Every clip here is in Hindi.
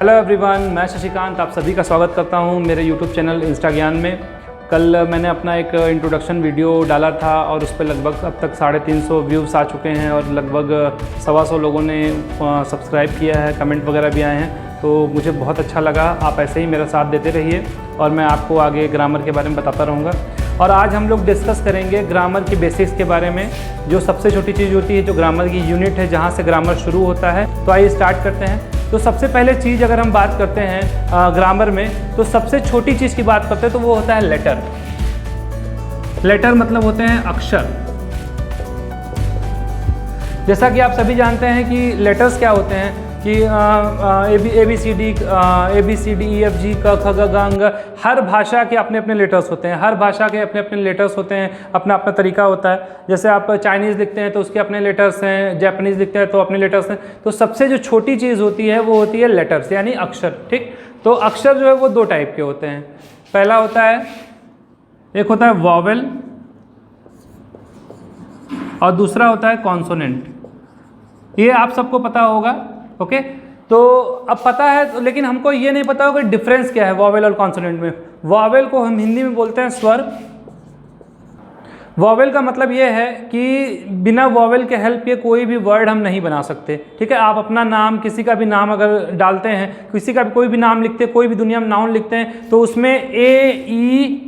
हेलो एवरीवन, मैं शशिकांत आप सभी का स्वागत करता हूं मेरे यूट्यूब चैनल इंस्टा ज्ञान में। कल मैंने अपना एक इंट्रोडक्शन वीडियो डाला था और उस पर लगभग अब तक 350 व्यूज़ आ चुके हैं और लगभग 125 लोगों ने सब्सक्राइब किया है, कमेंट वगैरह भी आए हैं। तो मुझे बहुत अच्छा लगा। आप ऐसे ही मेरा साथ देते रहिए और मैं आपको आगे ग्रामर के बारे में बताता रहूँगा। और आज हम लोग डिस्कस करेंगे ग्रामर की बेसिक्स के बारे में, जो सबसे छोटी चीज़ होती है, जो ग्रामर की यूनिट है, जहाँ से ग्रामर शुरू होता है। तो आइए स्टार्ट करते हैं। तो सबसे पहले चीज़ अगर हम बात करते हैं ग्रामर में, तो सबसे छोटी चीज़ की बात करते हैं तो वो होता है लेटर। लेटर मतलब होते हैं अक्षर। जैसा कि आप सभी जानते हैं कि लेटर्स क्या होते हैं कि A B C D E F G क ख ग घ ङ। हर भाषा के अपने अपने लेटर्स होते हैं, हर भाषा के अपने अपने लेटर्स होते हैं, अपना अपना तरीका होता है। जैसे आप चाइनीज़ लिखते हैं तो उसके अपने लेटर्स हैं, जापानीज़ लिखते हैं तो अपने लेटर्स हैं। तो सबसे जो छोटी चीज़ होती है वो होती है लेटर्स, यानी अक्षर। ठीक, तो अक्षर जो है वो दो टाइप के होते हैं। पहला होता है, एक होता है वॉवेल और दूसरा होता है कॉन्सोनेंट। ये आप सबको पता होगा। ओके, तो अब पता है तो, लेकिन हमको ये नहीं पता होगा डिफरेंस क्या है वॉवेल और कॉन्सोनेंट में। वॉवेल को हम हिंदी में बोलते हैं स्वर। वॉवेल का मतलब ये है कि बिना वॉवेल के हेल्प के कोई भी वर्ड हम नहीं बना सकते। ठीक है, आप अपना नाम, किसी का भी नाम अगर डालते हैं, किसी का भी कोई भी नाम लिखते हैं, कोई भी दुनिया में नाउन लिखते हैं, तो उसमें A-E-I-O-U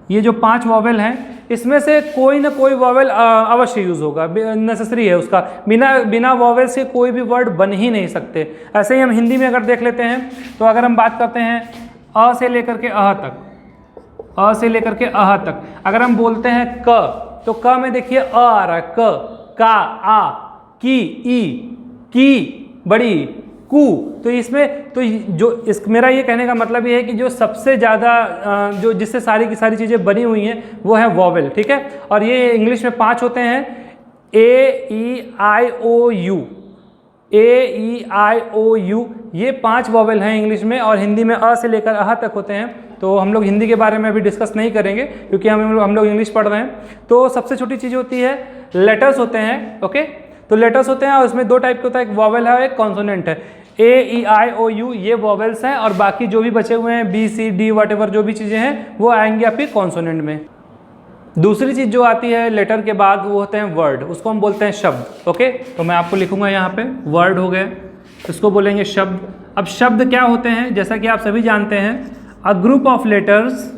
ये जो 5 वॉवेल हैं, इसमें से कोई ना कोई वॉवेल अवश्य यूज़ होगा, नेसेसरी है उसका। बिना वॉवेल से कोई भी वर्ड बन ही नहीं सकते। ऐसे ही हम हिंदी में अगर देख लेते हैं तो अगर हम बात करते हैं अ से लेकर के अह तक, अ से लेकर के अह तक, अगर हम बोलते हैं क, तो क में देखिए अ आ रहा है, क, का, आ, की, ई, की, बड़ी, कू। तो इसमें तो मेरा ये कहने का मतलब ये है कि जो सबसे ज़्यादा जो जिससे सारी की सारी चीज़ें बनी हुई हैं वो है वॉवेल। ठीक है, और ये इंग्लिश में 5 होते हैं, A-E-I-O-U, A-E-I-O-U ये 5 वॉवेल हैं इंग्लिश में, और हिंदी में अ से लेकर अह तक होते हैं। तो हम लोग हिंदी के बारे में अभी डिस्कस नहीं करेंगे क्योंकि हम लोग इंग्लिश पढ़ रहे हैं। तो सबसे छोटी चीज़ होती है लेटर्स होते हैं। ओके, तो लेटर्स होते हैं और उसमें 2 टाइप के होता है, एक वॉवेल है और एक कॉन्सोनेंट है। A-E-I-O-U ये वॉवेल्स हैं और बाकी जो भी बचे हुए हैं B-C-D वॉटेवर जो भी चीज़ें हैं वो आएंगे आपके कॉन्सोनेंट में। दूसरी चीज़ जो आती है लेटर के बाद वो होते हैं वर्ड, उसको हम बोलते हैं शब्द। ओके, तो मैं आपको लिखूंगा यहाँ पे, वर्ड हो गए, इसको बोलेंगे शब्द। अब शब्द क्या होते हैं, जैसा कि आप सभी जानते हैं, a group of letters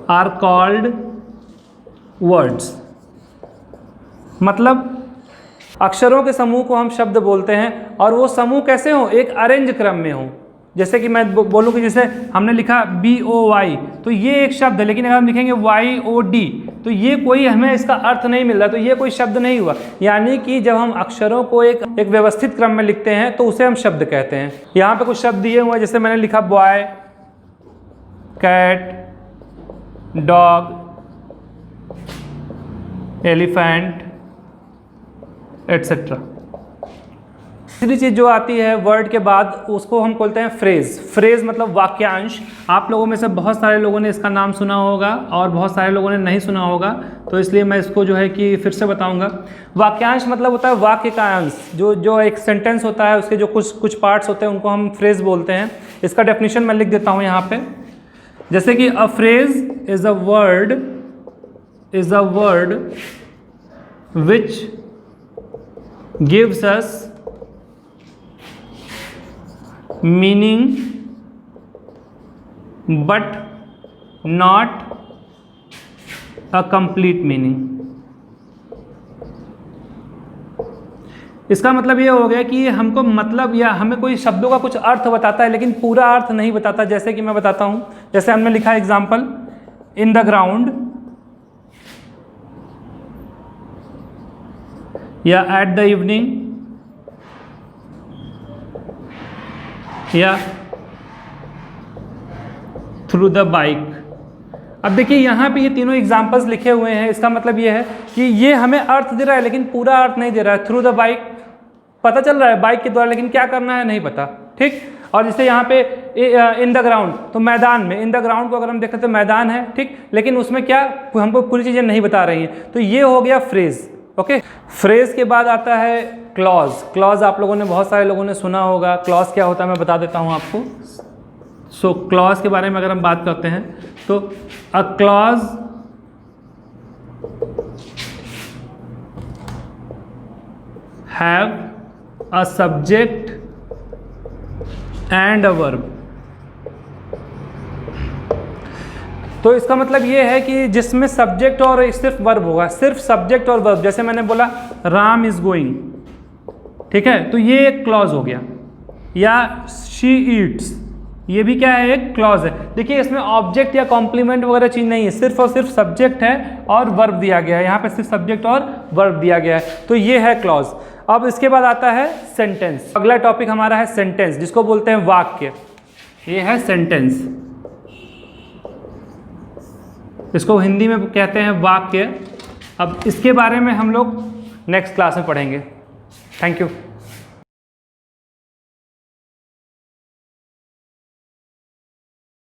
are called words. मतलब अक्षरों के समूह को हम शब्द बोलते हैं, और वो समूह कैसे हो, एक अरेंज क्रम में हो। जैसे कि मैं बोलूँ कि जैसे हमने लिखा B-O-Y, तो ये एक शब्द है, लेकिन अगर हम लिखेंगे Y-O-D तो ये कोई हमें इसका अर्थ नहीं मिल रहा, तो ये कोई शब्द नहीं हुआ। यानी कि जब हम अक्षरों को एक व्यवस्थित क्रम में लिखते हैं तो उसे हम शब्द कहते हैं। यहाँ पे कुछ शब्द दिए हुए हैं, जैसे मैंने लिखा boy, cat, dog, elephant, etcetera. तीसरी चीज़ जो आती है वर्ड के बाद, उसको हम बोलते हैं फ्रेज। फ्रेज मतलब वाक्यांश। आप लोगों में से बहुत सारे लोगों ने इसका नाम सुना होगा और बहुत सारे लोगों ने नहीं सुना होगा, तो इसलिए मैं इसको जो है कि फिर से बताऊंगा। वाक्यांश मतलब होता है वाक्य का अंश, जो एक सेंटेंस होता है उसके जो कुछ पार्ट्स होते हैं उनको हम फ्रेज बोलते हैं। इसका डेफिनेशन मैं लिख देता हूँ यहाँ पे, जैसे कि a phrase is a word which gives us meaning but not a complete meaning। इसका मतलब ये हो गया कि हमको मतलब या हमें कोई शब्दों का कुछ अर्थ बताता है लेकिन पूरा अर्थ नहीं बताता। जैसे कि मैं बताता हूँ, जैसे हमने लिखा एग्जाम्पल, इन द ग्राउंड या एट द इवनिंग या थ्रू द बाइक। अब देखिए यहाँ पे ये तीनों एग्जाम्पल्स लिखे हुए हैं, इसका मतलब ये है कि ये हमें अर्थ दे रहा है लेकिन पूरा अर्थ नहीं दे रहा है। थ्रू द बाइक पता चल रहा है बाइक के द्वारा, लेकिन क्या करना है नहीं पता। ठीक, और जैसे यहाँ पे इन द ग्राउंड, तो मैदान में, इन द ग्राउंड को अगर हम देखें तो मैदान है, ठीक, लेकिन उसमें क्या हमको पूरी चीज़ें नहीं बता रही हैं। तो ये हो गया फ्रेज। ओके। फ्रेज के बाद आता है क्लॉज। क्लॉज आप लोगों ने, बहुत सारे लोगों ने सुना होगा। क्लॉज क्या होता है मैं बता देता हूँ आपको। सो क्लॉज के बारे में अगर हम बात करते हैं तो a clause have a subject and a verb. तो इसका मतलब ये है कि जिसमें सब्जेक्ट और सिर्फ वर्ब होगा, सिर्फ सब्जेक्ट और वर्ब। जैसे मैंने बोला राम इज गोइंग, ठीक है, तो ये एक क्लॉज हो गया। या शी ईट्स, ये भी क्या है, एक क्लॉज है। देखिए इसमें ऑब्जेक्ट या कॉम्प्लीमेंट वगैरह चीज नहीं है, सिर्फ और सिर्फ सब्जेक्ट है और वर्ब दिया गया है। यहाँ पे सिर्फ सब्जेक्ट और वर्ब दिया गया है, तो ये है क्लॉज। अब इसके बाद आता है सेंटेंस। अगला टॉपिक हमारा है सेंटेंस, जिसको बोलते हैं वाक्य। ये है सेंटेंस, इसको हिंदी में कहते हैं वाक्य। अब इसके बारे में हम लोग नेक्स्ट क्लास में पढ़ेंगे। Thank you.